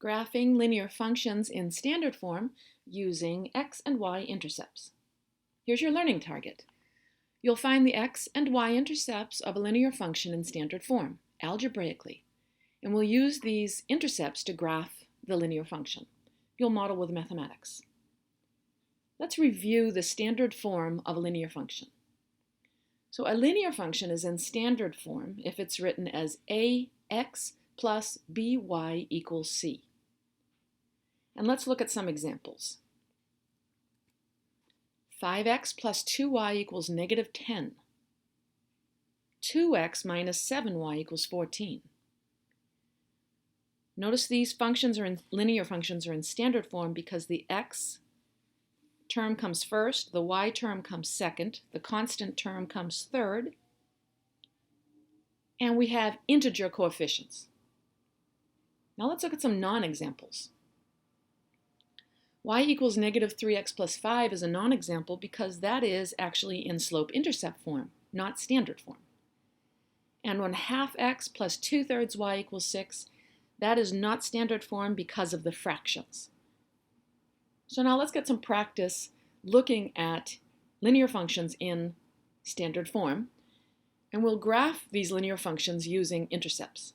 Graphing linear functions in standard form using x and y intercepts. Here's your learning target. You'll find the x and y intercepts of a linear function in standard form, algebraically, and we'll use these intercepts to graph the linear function. You'll model with mathematics. Let's review the standard form of a linear function. So a linear function is in standard form if it's written as ax plus by equals c. And let's look at some examples. 5x plus 2y equals negative 10. 2x minus 7y equals 14. Notice these functions linear functions are in standard form because the x term comes first, the y term comes second, the constant term comes third, and we have integer coefficients. Now let's look at some non-examples. Y equals negative 3x plus 5 is a non-example because that is actually in slope-intercept form, not standard form. And when half x plus 2/3 y equals 6, that is not standard form because of the fractions. So now let's get some practice looking at linear functions in standard form, and we'll graph these linear functions using intercepts.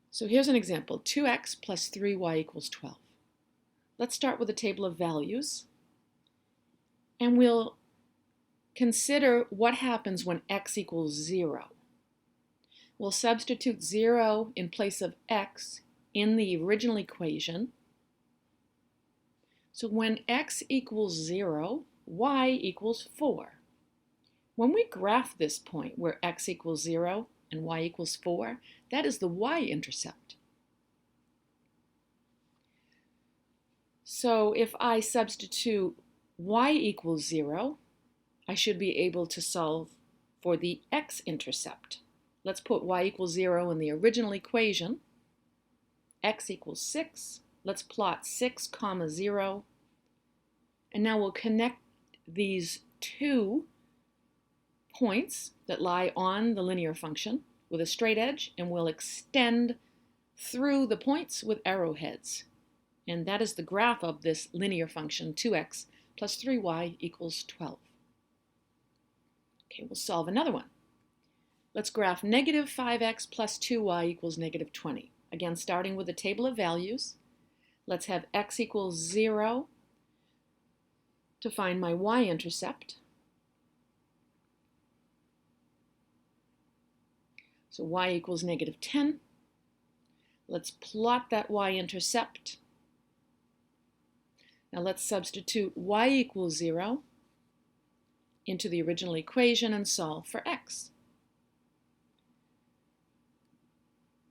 So here's an example, 2x plus 3y equals 12. Let's start with a table of values, and we'll consider what happens when x equals 0. We'll substitute 0 in place of x in the original equation. So when x equals 0, y equals 4. When we graph this point where x equals 0 and y equals 4, that is the y-intercept. So if I substitute y equals 0, I should be able to solve for the x-intercept. Let's put y equals 0 in the original equation. X equals 6. Let's plot 6, 0. And now we'll connect these two points that lie on the linear function with a straight edge, and we'll extend through the points with arrowheads. And that is the graph of this linear function, 2x plus 3y equals 12. Okay, we'll solve another one. Let's graph negative 5x plus 2y equals negative 20. Again, starting with a table of values. Let's have x equals 0 to find my y-intercept. So y equals negative 10. Let's plot that y-intercept. Now let's substitute y equals 0 into the original equation and solve for x.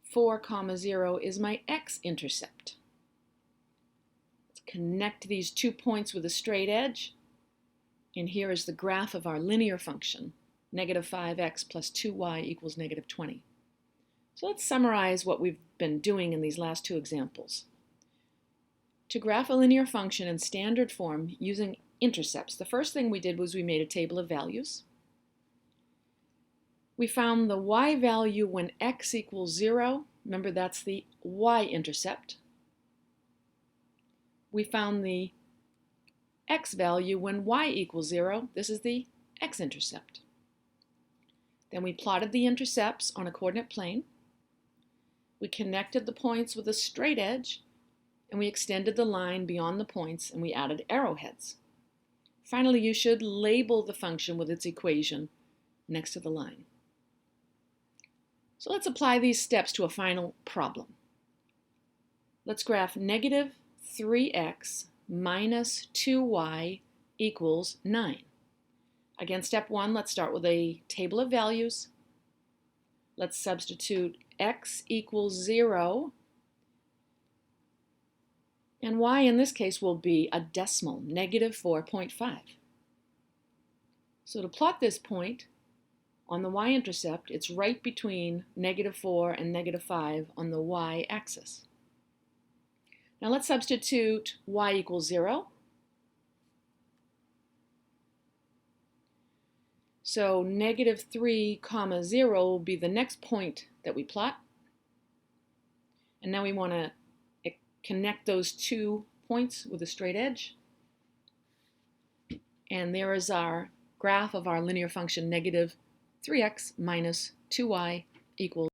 4, 0 is my x-intercept. Let's connect these 2 points with a straight edge. And here is the graph of our linear function, negative 5x plus 2y equals negative 20. So let's summarize what we've been doing in these last two examples. To graph a linear function in standard form using intercepts, the first thing we did was we made a table of values. We found the y value when x equals 0. Remember, that's the y-intercept. We found the x value when y equals 0. This is the x-intercept. Then we plotted the intercepts on a coordinate plane. We connected the points with a straight edge, and we extended the line beyond the points, and we added arrowheads. Finally, you should label the function with its equation next to the line. So let's apply these steps to a final problem. Let's graph negative 3x minus 2y equals 9. Again, step 1, let's start with a table of values. Let's substitute x equals 0. And y in this case will be a decimal, negative 4.5. So to plot this point on the y-intercept, it's right between negative 4 and negative 5 on the y-axis. Now let's substitute y equals 0. So negative 3, 0 will be the next point that we plot. And now we want to connect those 2 points with a straight edge. And there is our graph of our linear function, negative 3x minus 2y equals